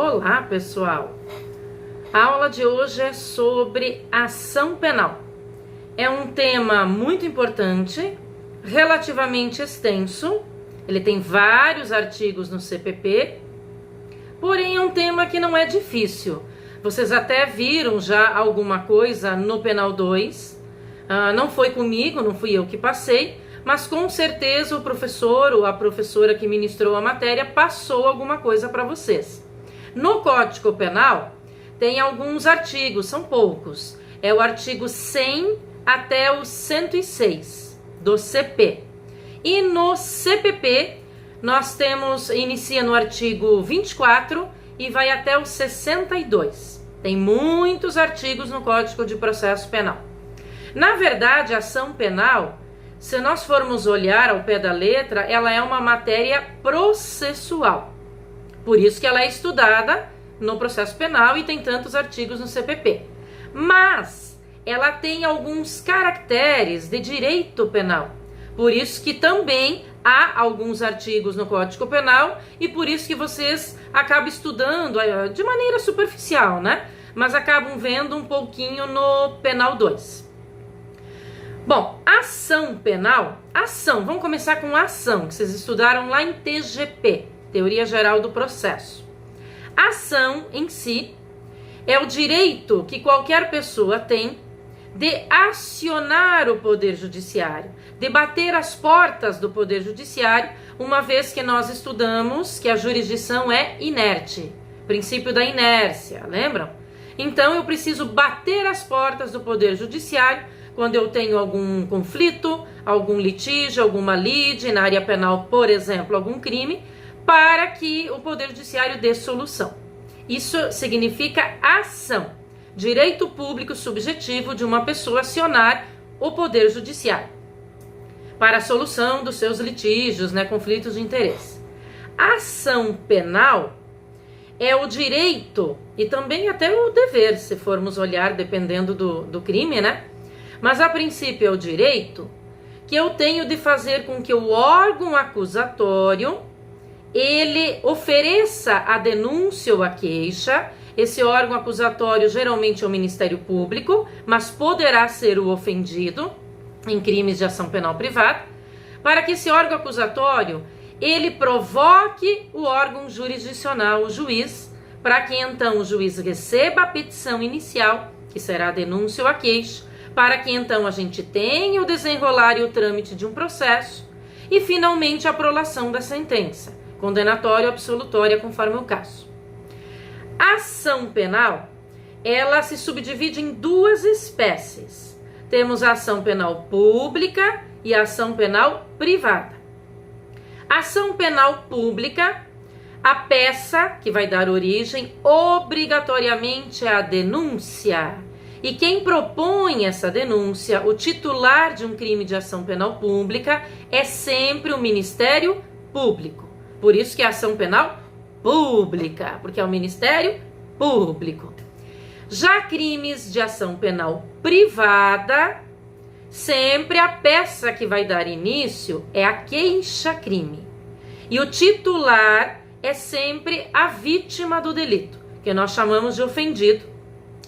Olá, pessoal! A aula de hoje é sobre ação penal. É um tema muito importante, relativamente extenso, ele tem vários artigos no CPP, porém é um tema que não é difícil. Vocês até viram já alguma coisa no Penal 2, não foi comigo, não fui eu que passei, mas com certeza o professor ou a professora que ministrou a matéria passou alguma coisa para vocês. No Código Penal tem alguns artigos, são poucos. É o artigo 100 até o 106 do CP. E no CPP nós temos, inicia no artigo 24 e vai até o 62. Tem muitos artigos no Código de Processo Penal. Na verdade, a ação penal, se nós formos olhar ao pé da letra, ela é uma matéria processual. Por isso que ela é estudada no processo penal e tem tantos artigos no CPP. Mas ela tem alguns caracteres de direito penal. Por isso que também há alguns artigos no Código Penal e por isso que vocês acabam estudando de maneira superficial, né? Mas acabam vendo um pouquinho no Penal 2. Bom, ação penal, vamos começar com ação, que vocês estudaram lá em TGP, Teoria Geral do Processo. Ação em si é o direito que qualquer pessoa tem de acionar o Poder Judiciário, de bater as portas do Poder Judiciário, uma vez que nós estudamos que a jurisdição é inerte, princípio da inércia, lembram? Então eu preciso bater as portas do Poder Judiciário quando eu tenho algum conflito, algum litígio, alguma lide na área penal, por exemplo, algum crime, para que o Poder Judiciário dê solução. Isso significa ação, direito público subjetivo de uma pessoa acionar o Poder Judiciário para a solução dos seus litígios, conflitos de interesse. A ação penal é o direito e também até o dever, se formos olhar, dependendo do crime, Mas a princípio é o direito que eu tenho de fazer com que o órgão acusatório ele ofereça a denúncia ou a queixa. Esse órgão acusatório geralmente é o Ministério Público, mas poderá ser o ofendido em crimes de ação penal privada, para que esse órgão acusatório ele provoque o órgão jurisdicional, o juiz, para que então o juiz receba a petição inicial, que será a denúncia ou a queixa, para que então a gente tenha o desenrolar e o trâmite de um processo e finalmente a prolação da sentença, condenatória ou absolutória, conforme o caso. A ação penal, ela se subdivide em duas espécies. Temos a ação penal pública e a ação penal privada. A ação penal pública, a peça que vai dar origem obrigatoriamente à denúncia. E quem propõe essa denúncia, o titular de um crime de ação penal pública, é sempre o Ministério Público. Por isso que é ação penal pública, porque é o Ministério Público. Já crimes de ação penal privada, sempre a peça que vai dar início é a queixa-crime. E o titular é sempre a vítima do delito, que nós chamamos de ofendido,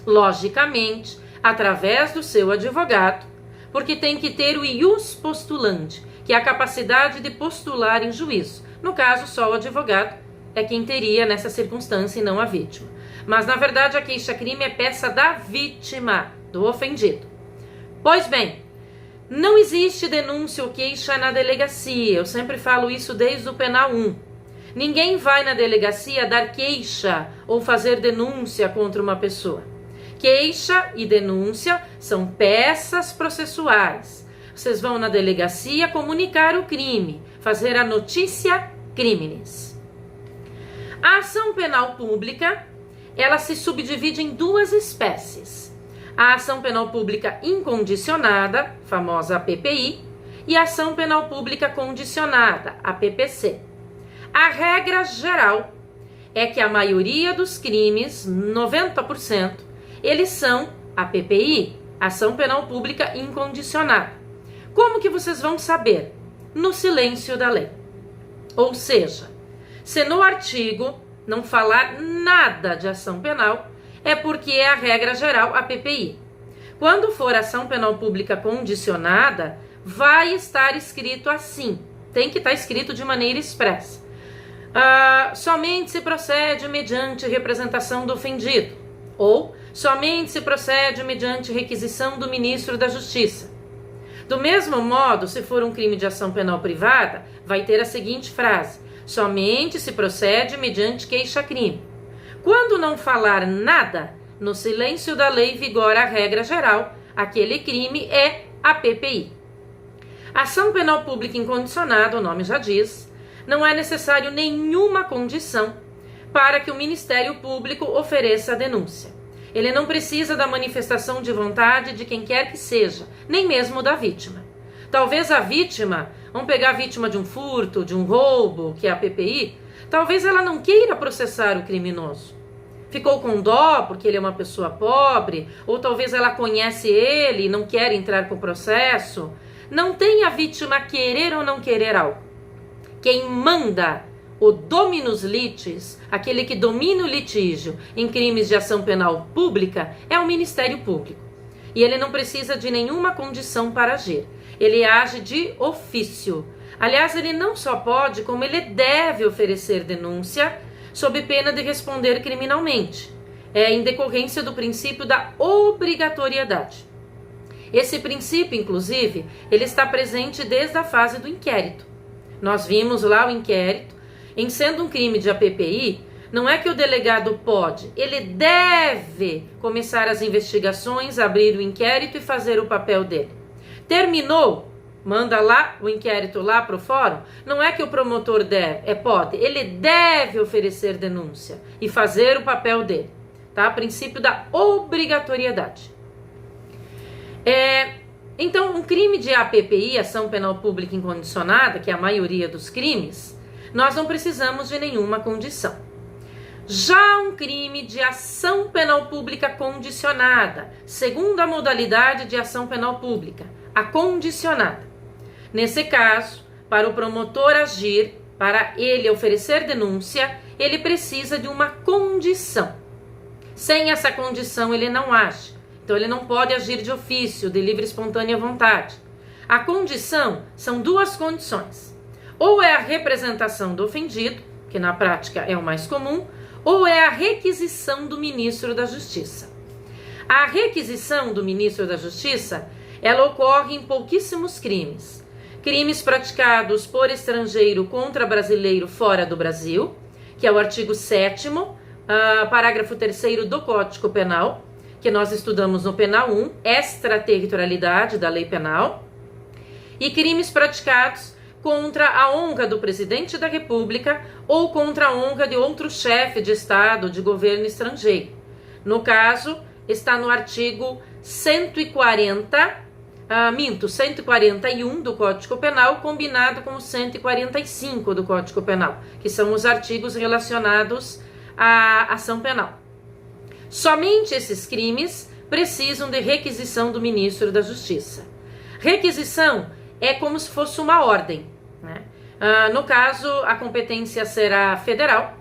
logicamente, através do seu advogado, porque tem que ter o ius postulante, que é a capacidade de postular em juízo. No caso, só o advogado é quem teria nessa circunstância e não a vítima. Mas, na verdade, a queixa-crime é peça da vítima, do ofendido. Pois bem, não existe denúncia ou queixa na delegacia. Eu sempre falo isso desde o Penal 1. Ninguém vai na delegacia dar queixa ou fazer denúncia contra uma pessoa. Queixa e denúncia são peças processuais. Vocês vão na delegacia comunicar o crime, fazer a notícia criminis. A ação penal pública, ela se subdivide em duas espécies. A ação penal pública incondicionada, famosa PPI, e a ação penal pública condicionada, a PPC. A regra geral é que a maioria dos crimes, 90%, eles são a PPI, ação penal pública incondicionada. Como que vocês vão saber? No silêncio da lei. Ou seja, se no artigo não falar nada de ação penal, é porque é a regra geral, a PPI. Quando for ação penal pública condicionada, vai estar escrito assim, tem que estar escrito de maneira expressa. Somente se procede mediante representação do ofendido, ou somente se procede mediante requisição do ministro da Justiça. Do mesmo modo, se for um crime de ação penal privada, vai ter a seguinte frase: somente se procede mediante queixa-crime. Quando não falar nada, no silêncio da lei vigora a regra geral, aquele crime é a PPI. Ação penal pública incondicionada, o nome já diz, não é necessário nenhuma condição para que o Ministério Público ofereça a denúncia. Ele não precisa da manifestação de vontade de quem quer que seja, nem mesmo da vítima. Talvez a vítima, vamos pegar a vítima de um furto, de um roubo, que é a PPI, talvez ela não queira processar o criminoso. Ficou com dó porque ele é uma pessoa pobre, ou talvez ela conhece ele e não quer entrar com o processo. Não tem a vítima querer ou não querer algo. Quem manda o dominus litis, aquele que domina o litígio em crimes de ação penal pública, é o Ministério Público. E ele não precisa de nenhuma condição para agir. Ele age de ofício. Aliás, ele não só pode, como ele deve oferecer denúncia sob pena de responder criminalmente. Em decorrência do princípio da obrigatoriedade. Esse princípio, inclusive, ele está presente desde a fase do inquérito. Nós vimos lá o inquérito. Em sendo um crime de APPI, não é que o delegado pode, ele deve começar as investigações, abrir o inquérito e fazer o papel dele. Terminou, manda lá o inquérito lá para o fórum, não é que o promotor deve, pode, ele deve oferecer denúncia e fazer o papel dele, tá? Princípio da obrigatoriedade. Então, um crime de APPI, ação penal pública incondicionada, que é a maioria dos crimes, nós não precisamos de nenhuma condição. Já um crime de ação penal pública condicionada, segunda modalidade de ação penal pública, a condicionada. Nesse caso, para o promotor agir, para ele oferecer denúncia, ele precisa de uma condição. Sem essa condição, ele não age. Então, ele não pode agir de ofício, de livre e espontânea vontade. A condição são duas condições. Ou é a representação do ofendido, que na prática é o mais comum, ou é a requisição do ministro da Justiça. A requisição do ministro da Justiça, ela ocorre em pouquíssimos crimes. Crimes praticados por estrangeiro contra brasileiro fora do Brasil, que é o artigo 7º, parágrafo 3º do Código Penal, que nós estudamos no Penal 1, extraterritorialidade da lei penal, e crimes praticados contra a honra do presidente da República ou contra a honra de outro chefe de Estado, de governo estrangeiro. No caso, está no artigo 141 do Código Penal, combinado com o 145 do Código Penal, que são os artigos relacionados à ação penal. Somente esses crimes precisam de requisição do ministro da Justiça. Requisição é como se fosse uma ordem, né? No caso, a competência será federal.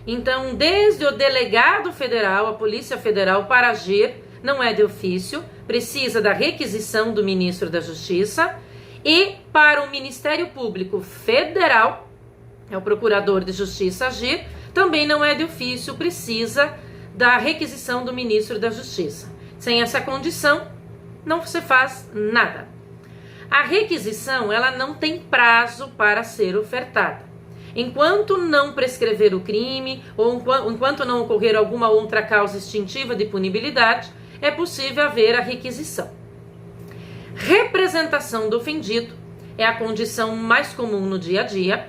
Então, desde o delegado federal, a Polícia Federal, para agir, não é de ofício, precisa da requisição do ministro da Justiça. E para o Ministério Público Federal, é o Procurador de Justiça agir, também não é de ofício, precisa da requisição do ministro da Justiça. Sem essa condição, não se faz nada. A requisição, ela não tem prazo para ser ofertada. Enquanto não prescrever o crime ou enquanto não ocorrer alguma outra causa extintiva de punibilidade, é possível haver a requisição. Representação do ofendido é a condição mais comum no dia a dia.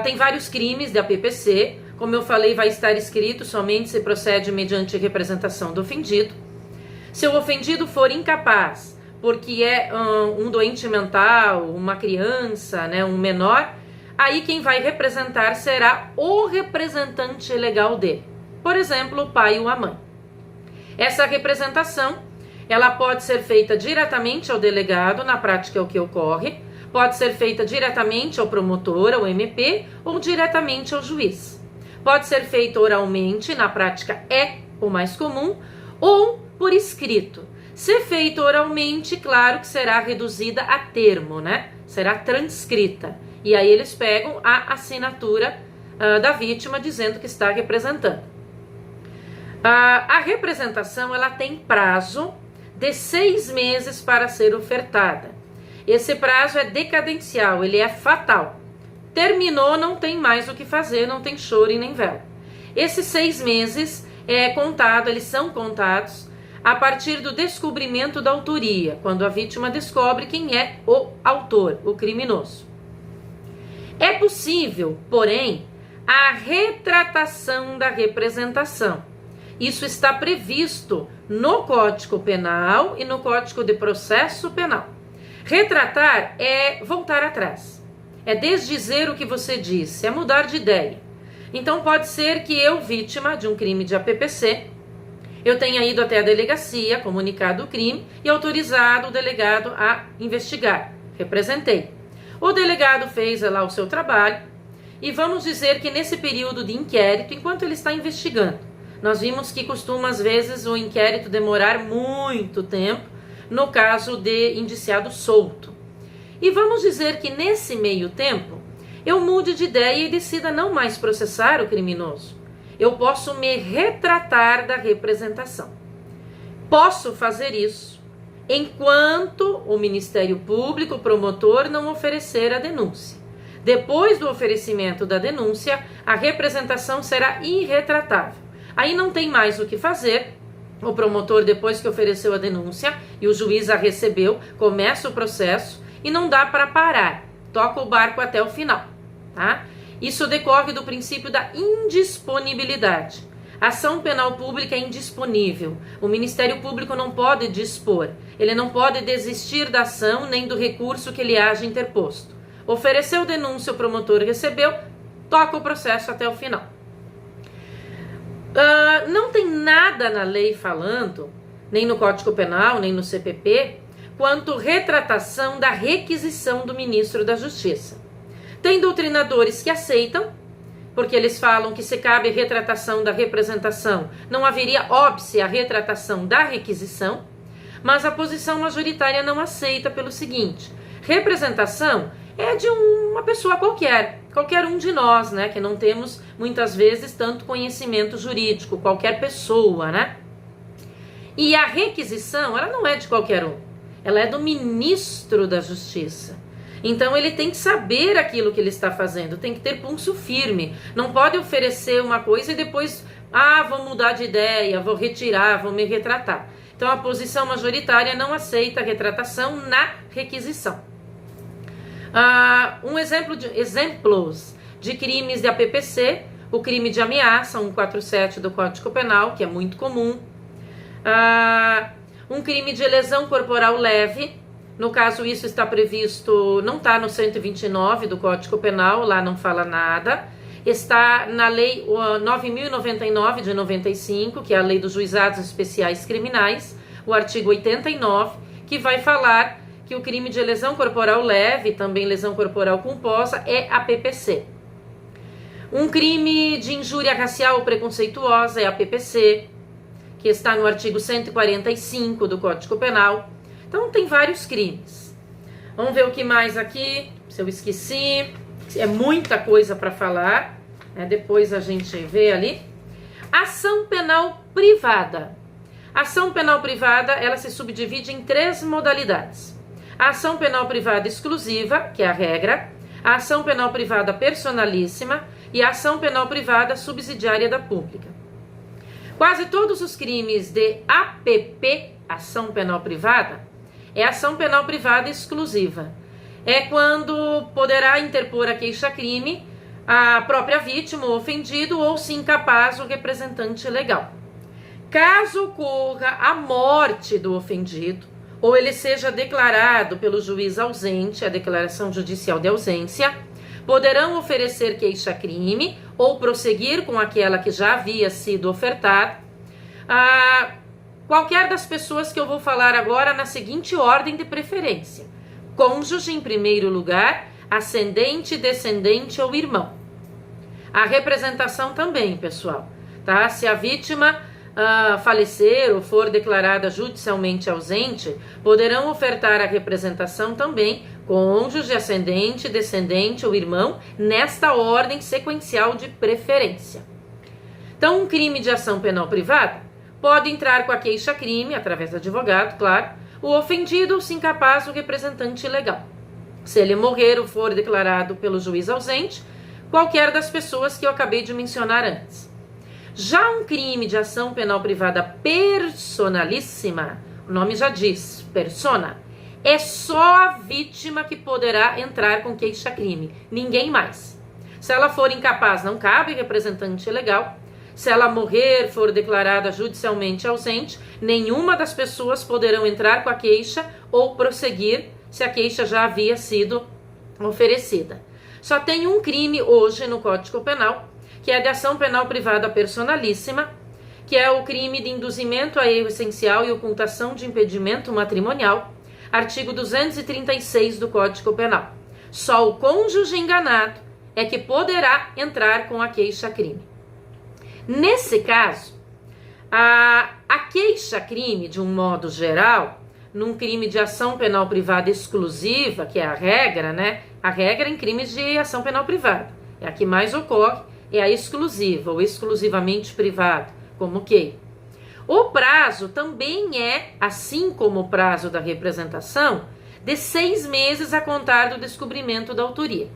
Tem vários crimes de APPC, como eu falei, vai estar escrito somente se procede mediante representação do ofendido. Se o ofendido for incapaz, porque é um doente mental, uma criança, né, um menor, aí quem vai representar será o representante legal dele. Por exemplo, o pai ou a mãe. Essa representação, ela pode ser feita diretamente ao delegado, na prática é o que ocorre, pode ser feita diretamente ao promotor, ao MP, ou diretamente ao juiz. Pode ser feito oralmente, na prática é o mais comum, ou por escrito. Se feito oralmente, claro que será reduzida a termo, né? Será transcrita. E aí eles pegam a assinatura da vítima dizendo que está representando. A representação, ela tem prazo de 6 meses para ser ofertada. Esse prazo é decadencial, ele é fatal. Terminou, não tem mais o que fazer, não tem choro e nem vela. Esses 6 meses eles são contados a partir do descobrimento da autoria, quando a vítima descobre quem é o autor, o criminoso. É possível, porém, a retratação da representação. Isso está previsto no Código Penal e no Código de Processo Penal. Retratar é voltar atrás, é desdizer o que você disse, é mudar de ideia. Então pode ser que eu, vítima de um crime de APPC, eu tenha ido até a delegacia, comunicado o crime e autorizado o delegado a investigar. Representei. O delegado fez lá o seu trabalho e vamos dizer que nesse período de inquérito, enquanto ele está investigando, nós vimos que costuma às vezes o inquérito demorar muito tempo no caso de indiciado solto. E vamos dizer que nesse meio tempo eu mude de ideia e decida não mais processar o criminoso. Eu posso me retratar da representação. Posso fazer isso enquanto o Ministério Público, o promotor, não oferecer a denúncia. Depois do oferecimento da denúncia, a representação será irretratável. Aí não tem mais o que fazer. O promotor, depois que ofereceu a denúncia e o juiz a recebeu, começa o processo e não dá para parar. Toca o barco até o final, tá? Isso decorre do princípio da indisponibilidade. A ação penal pública é indisponível. O Ministério Público não pode dispor. Ele não pode desistir da ação nem do recurso que ele haja interposto. Ofereceu denúncia, o promotor recebeu, toca o processo até o final. Não tem nada na lei falando, nem no Código Penal, nem no CPP, quanto retratação da requisição do ministro da Justiça. Tem doutrinadores que aceitam, porque eles falam que se cabe retratação da representação, não haveria óbice a retratação da requisição, mas a posição majoritária não aceita pelo seguinte: representação é de uma pessoa qualquer um de nós, né, que não temos muitas vezes tanto conhecimento jurídico, qualquer pessoa, né? E a requisição, ela não é de qualquer um, ela é do ministro da Justiça. Então ele tem que saber aquilo que ele está fazendo, tem que ter pulso firme. Não pode oferecer uma coisa e depois, vou mudar de ideia, vou retirar, vou me retratar. Então a posição majoritária não aceita a retratação na requisição. Exemplos de crimes de APPC, o crime de ameaça, 147 do Código Penal, que é muito comum. Um crime de lesão corporal leve. No caso, isso está previsto, não está no 129 do Código Penal, lá não fala nada. Está na Lei 9.099 de 95, que é a Lei dos Juizados Especiais Criminais, o artigo 89, que vai falar que o crime de lesão corporal leve, também lesão corporal culposa, é APPC. Um crime de injúria racial ou preconceituosa é APPC, que está no artigo 145 do Código Penal. Então tem vários crimes. Vamos ver o que mais aqui, se eu esqueci. É muita coisa para falar, né? Depois a gente vê ali. Ação penal privada. A ação penal privada, ela se subdivide em 3 modalidades. A ação penal privada exclusiva, que é a regra. A ação penal privada personalíssima e a ação penal privada subsidiária da pública. Quase todos os crimes de APP, ação penal privada, é ação penal privada exclusiva. É quando poderá interpor a queixa-crime a própria vítima, o ofendido, ou, se incapaz, o representante legal. Caso ocorra a morte do ofendido, ou ele seja declarado pelo juiz ausente, a declaração judicial de ausência, poderão oferecer queixa-crime ou prosseguir com aquela que já havia sido ofertada qualquer das pessoas que eu vou falar agora na seguinte ordem de preferência: cônjuge em primeiro lugar, ascendente, descendente ou irmão. A representação também, pessoal, tá? Se a vítima falecer ou for declarada judicialmente ausente, poderão ofertar a representação também cônjuge, ascendente, descendente ou irmão, nesta ordem sequencial de preferência. Então, um crime de ação penal privada pode entrar com a queixa-crime, através do advogado, claro, o ofendido ou, se incapaz, o representante legal. Se ele morrer ou for declarado pelo juiz ausente, qualquer das pessoas que eu acabei de mencionar antes. Já um crime de ação penal privada personalíssima, o nome já diz, persona, é só a vítima que poderá entrar com queixa-crime, ninguém mais. Se ela for incapaz, não cabe representante legal. Se ela morrer, for declarada judicialmente ausente, nenhuma das pessoas poderão entrar com a queixa ou prosseguir se a queixa já havia sido oferecida. Só tem um crime hoje no Código Penal, que é de ação penal privada personalíssima, que é o crime de induzimento a erro essencial e ocultação de impedimento matrimonial, artigo 236 do Código Penal. Só o cônjuge enganado é que poderá entrar com a queixa-crime. Nesse caso, a queixa-crime, de um modo geral, num crime de ação penal privada exclusiva, que é a regra, né? A regra em crimes de ação penal privada. É a que mais ocorre, é a exclusiva ou exclusivamente privada, como que o prazo também é, assim como o prazo da representação, de 6 meses a contar do descobrimento da autoria.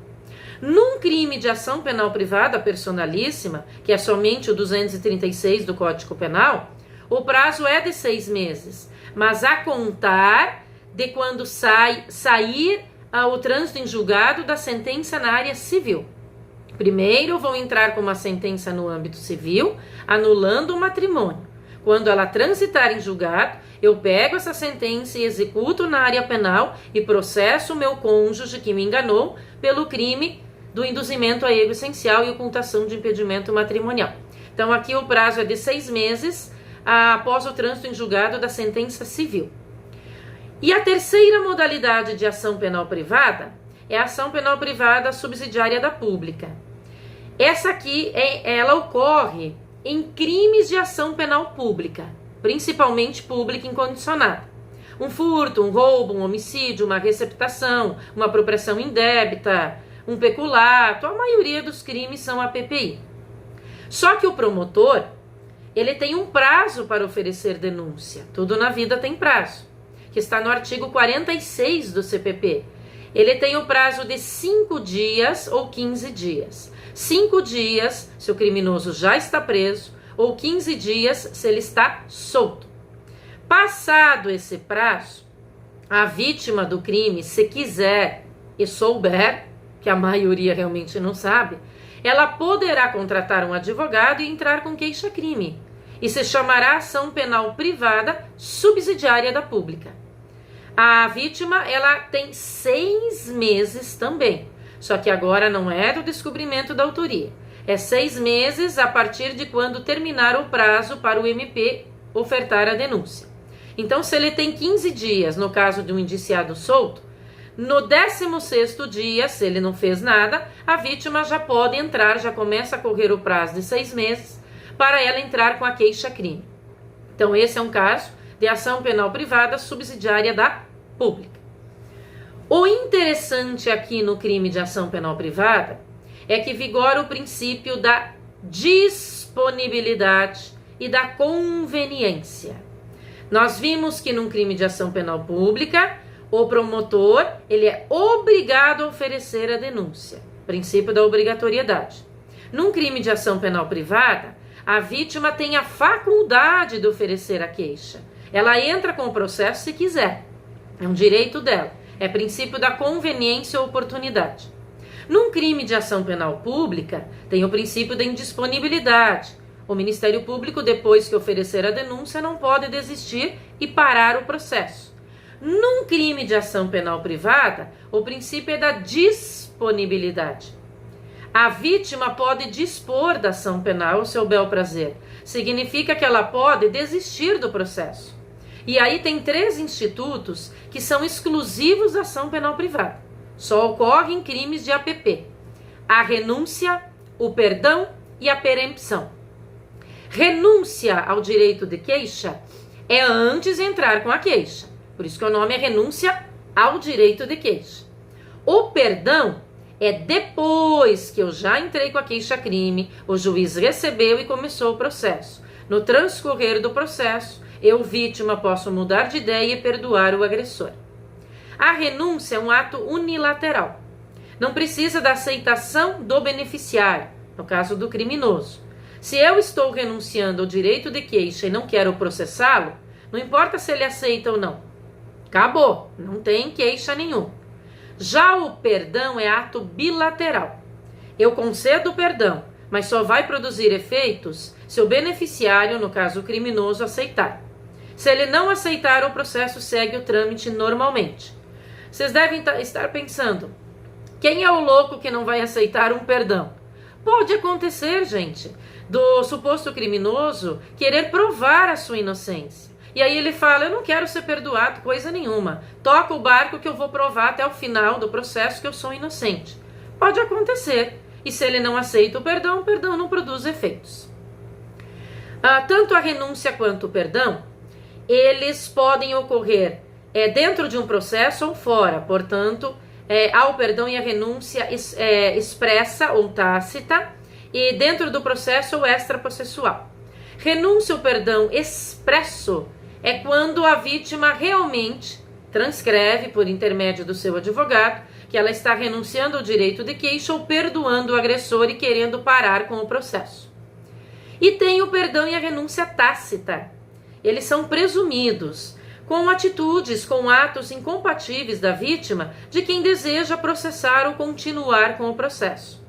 Num crime de ação penal privada personalíssima, que é somente o 236 do Código Penal, o prazo é de 6 meses, mas a contar de quando sair o trânsito em julgado da sentença na área civil. Primeiro vão entrar com uma sentença no âmbito civil, anulando o matrimônio. Quando ela transitar em julgado, eu pego essa sentença e executo na área penal e processo o meu cônjuge que me enganou pelo crime do induzimento a erro essencial e ocultação de impedimento matrimonial. Então aqui o prazo é de 6 meses após o trânsito em julgado da sentença civil. E a terceira modalidade de ação penal privada é a ação penal privada subsidiária da pública. Essa aqui, ela ocorre em crimes de ação penal pública, principalmente pública incondicionada. Um furto, um roubo, um homicídio, uma receptação, uma apropriação indébita, um peculato, a maioria dos crimes são a PPI. Só que o promotor, ele tem um prazo para oferecer denúncia. Tudo na vida tem prazo, que está no artigo 46 do CPP. Ele tem o prazo de 5 dias ou 15 dias. 5 dias se o criminoso já está preso, ou 15 dias se ele está solto. Passado esse prazo, a vítima do crime, se quiser e souber, que a maioria realmente não sabe, ela poderá contratar um advogado e entrar com queixa-crime. E se chamará ação penal privada subsidiária da pública. A vítima, ela tem 6 meses também, só que agora não é do descobrimento da autoria. É 6 meses a partir de quando terminar o prazo para o MP ofertar a denúncia. Então, se ele tem 15 dias, no caso de um indiciado solto, no 16º dia, se ele não fez nada, a vítima já pode entrar, já começa a correr o prazo de 6 meses para ela entrar com a queixa-crime. Então, esse é um caso de ação penal privada subsidiária da pública. O interessante aqui no crime de ação penal privada é que vigora o princípio da disponibilidade e da conveniência. Nós vimos que num crime de ação penal pública, o promotor, ele é obrigado a oferecer a denúncia, princípio da obrigatoriedade. Num crime de ação penal privada, a vítima tem a faculdade de oferecer a queixa. Ela entra com o processo se quiser. É um direito dela. É princípio da conveniência ou oportunidade. Num crime de ação penal pública, tem o princípio da indisponibilidade. O Ministério Público, depois que oferecer a denúncia, não pode desistir e parar o processo. Num crime de ação penal privada, o princípio é da disponibilidade. A vítima pode dispor da ação penal ao seu bel prazer. Significa que ela pode desistir do processo. E aí tem 3 institutos que são exclusivos da ação penal privada. Só ocorre em crimes de APP. A renúncia, o perdão e a perempção. Renúncia ao direito de queixa é antes de entrar com a queixa. Por isso que o nome é renúncia ao direito de queixa. O perdão é depois que eu já entrei com a queixa-crime, o juiz recebeu e começou o processo. No transcorrer do processo, eu, vítima, posso mudar de ideia e perdoar o agressor. A renúncia é um ato unilateral. Não precisa da aceitação do beneficiário, no caso do criminoso. Se eu estou renunciando ao direito de queixa e não quero processá-lo, não importa se ele aceita ou não. Acabou, não tem queixa nenhuma. Já o perdão é ato bilateral. Eu concedo o perdão, mas só vai produzir efeitos se o beneficiário, no caso o criminoso, aceitar. Se ele não aceitar, o processo segue o trâmite normalmente. Vocês devem estar pensando, quem é o louco que não vai aceitar um perdão? Pode acontecer, gente, do suposto criminoso querer provar a sua inocência. E aí ele fala, eu não quero ser perdoado, coisa nenhuma. Toca o barco que eu vou provar até o final do processo que eu sou inocente. Pode acontecer. E se ele não aceita o perdão não produz efeitos. Tanto a renúncia quanto o perdão, eles podem ocorrer dentro de um processo ou fora. Portanto, há o perdão e a renúncia expressa ou tácita, e dentro do processo ou extraprocessual. Renúncia ou perdão expresso é quando a vítima realmente transcreve, por intermédio do seu advogado, que ela está renunciando ao direito de queixa ou perdoando o agressor e querendo parar com o processo. E tem o perdão e a renúncia tácita. Eles são presumidos, com atitudes, com atos incompatíveis da vítima de quem deseja processar ou continuar com o processo.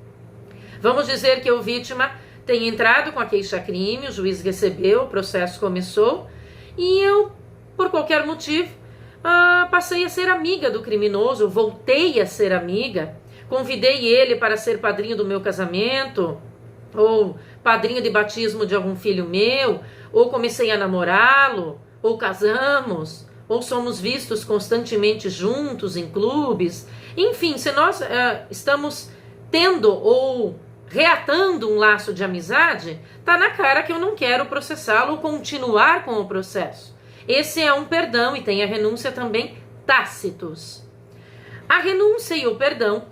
Vamos dizer que a vítima tem entrado com a queixa-crime, o juiz recebeu, o processo começou, e eu, por qualquer motivo, passei a ser amiga do criminoso, voltei a ser amiga, convidei ele para ser padrinho do meu casamento, ou padrinho de batismo de algum filho meu, ou comecei a namorá-lo, ou casamos, ou somos vistos constantemente juntos em clubes. Enfim, se nós estamos tendo ou reatando um laço de amizade, tá na cara que eu não quero processá-lo ou continuar com o processo. Esse é um perdão e tem a renúncia também tácitos. A renúncia e o perdão,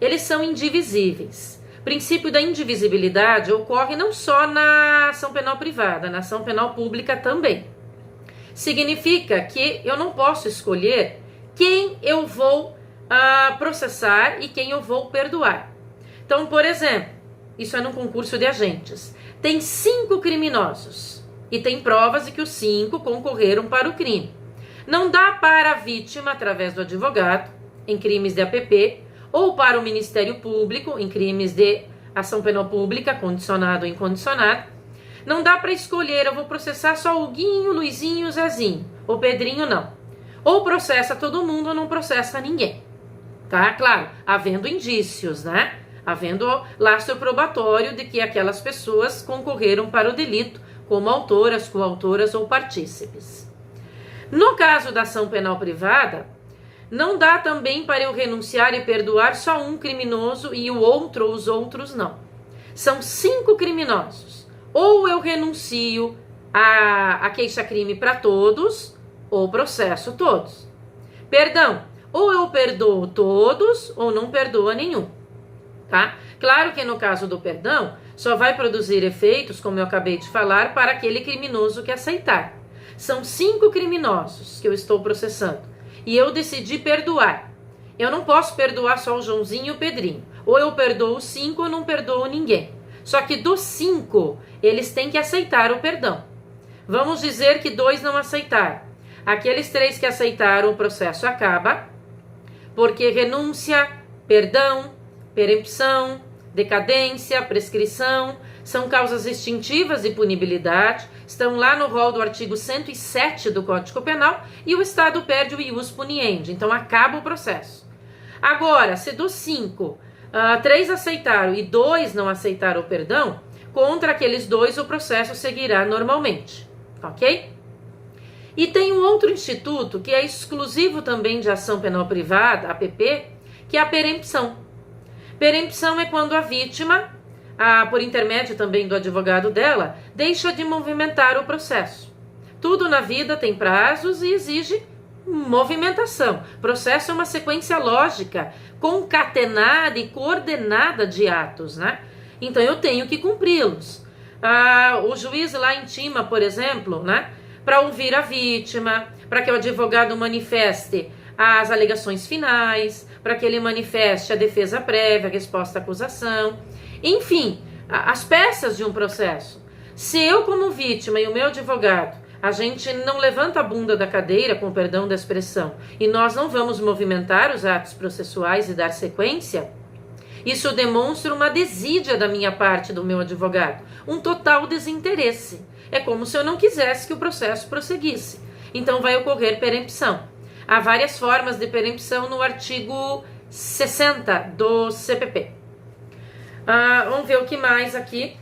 eles são indivisíveis. O princípio da indivisibilidade ocorre não só na ação penal privada, na ação penal pública também. Significa que eu não posso escolher quem eu vou processar e quem eu vou perdoar. Então, por exemplo, isso é num concurso de agentes. Tem 5 criminosos e tem provas de que os 5 concorreram para o crime. Não dá para a vítima, através do advogado, em crimes de APP, ou para o Ministério Público, em crimes de ação penal pública, condicionado ou incondicionado. Não dá para escolher, eu vou processar só o Guinho, Luizinho, Zezinho, ou Pedrinho, não. Ou processa todo mundo ou não processa ninguém. Tá? Claro, havendo indícios, né? Havendo lastro probatório de que aquelas pessoas concorreram para o delito como autoras, coautoras ou partícipes. No caso da ação penal privada, não dá também para eu renunciar e perdoar só um criminoso e o outro ou os outros não. São 5 criminosos. Ou eu renuncio a queixa-crime para todos, ou processo todos. Perdão, ou eu perdoo todos, ou não perdoo nenhum. Tá? Claro que no caso do perdão, só vai produzir efeitos, como eu acabei de falar, para aquele criminoso que aceitar. São 5 criminosos que eu estou processando. E eu decidi perdoar. Eu não posso perdoar só o Joãozinho e o Pedrinho. Ou eu perdoo os 5 ou não perdoo ninguém. Só que dos 5, eles têm que aceitar o perdão. Vamos dizer que 2 não aceitaram. Aqueles 3 que aceitaram, o processo acaba, porque renúncia, perdão, perempção, decadência, prescrição, são causas extintivas de punibilidade, estão lá no rol do artigo 107 do Código Penal, e o Estado perde o ius puniendi, então acaba o processo. Agora, se dos 5, 3 aceitaram e 2 não aceitaram o perdão, contra aqueles 2 o processo seguirá normalmente, ok? E tem um outro instituto que é exclusivo também de ação penal privada, APP, que é a perempção. Perempção é quando a vítima por intermédio também do advogado dela, deixa de movimentar o processo. Tudo na vida tem prazos e exige movimentação. Processo é uma sequência lógica, concatenada e coordenada de atos, né? Então eu tenho que cumpri-los. O juiz lá intima, por exemplo, né, para ouvir a vítima, para que o advogado manifeste as alegações finais, para que ele manifeste a defesa prévia, a resposta à acusação, enfim, as peças de um processo. Se eu, como vítima, e o meu advogado, a gente não levanta a bunda da cadeira, com perdão da expressão, e nós não vamos movimentar os atos processuais e dar sequência, isso demonstra uma desídia da minha parte, do meu advogado, um total desinteresse. É como se eu não quisesse que o processo prosseguisse. Então vai ocorrer perempção. Há várias formas de perempção no artigo 60 do CPP. Vamos ver o que mais aqui.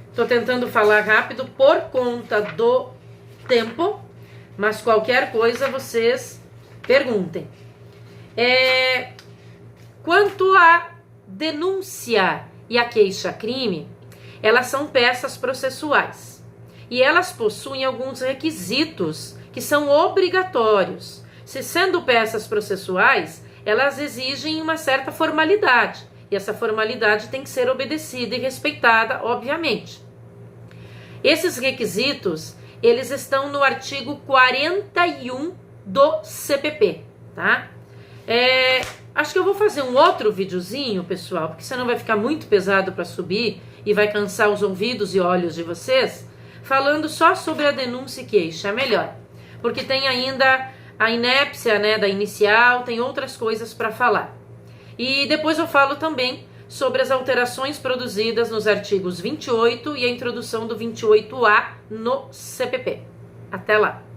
Estou tentando falar rápido por conta do tempo, mas qualquer coisa vocês perguntem. Quanto à denúncia e a queixa-crime, elas são peças processuais e elas possuem alguns requisitos que são obrigatórios. Se sendo peças processuais, elas exigem uma certa formalidade e essa formalidade tem que ser obedecida e respeitada, obviamente. Esses requisitos, eles estão no artigo 41 do CPP, tá? Acho que eu vou fazer um outro videozinho, pessoal, porque senão vai ficar muito pesado para subir e vai cansar os ouvidos e olhos de vocês, falando só sobre a denúncia e queixa, melhor. Porque tem ainda a inépcia, né, da inicial, tem outras coisas para falar. E depois eu falo também sobre as alterações produzidas nos artigos 28 e a introdução do 28A no CPP. Até lá!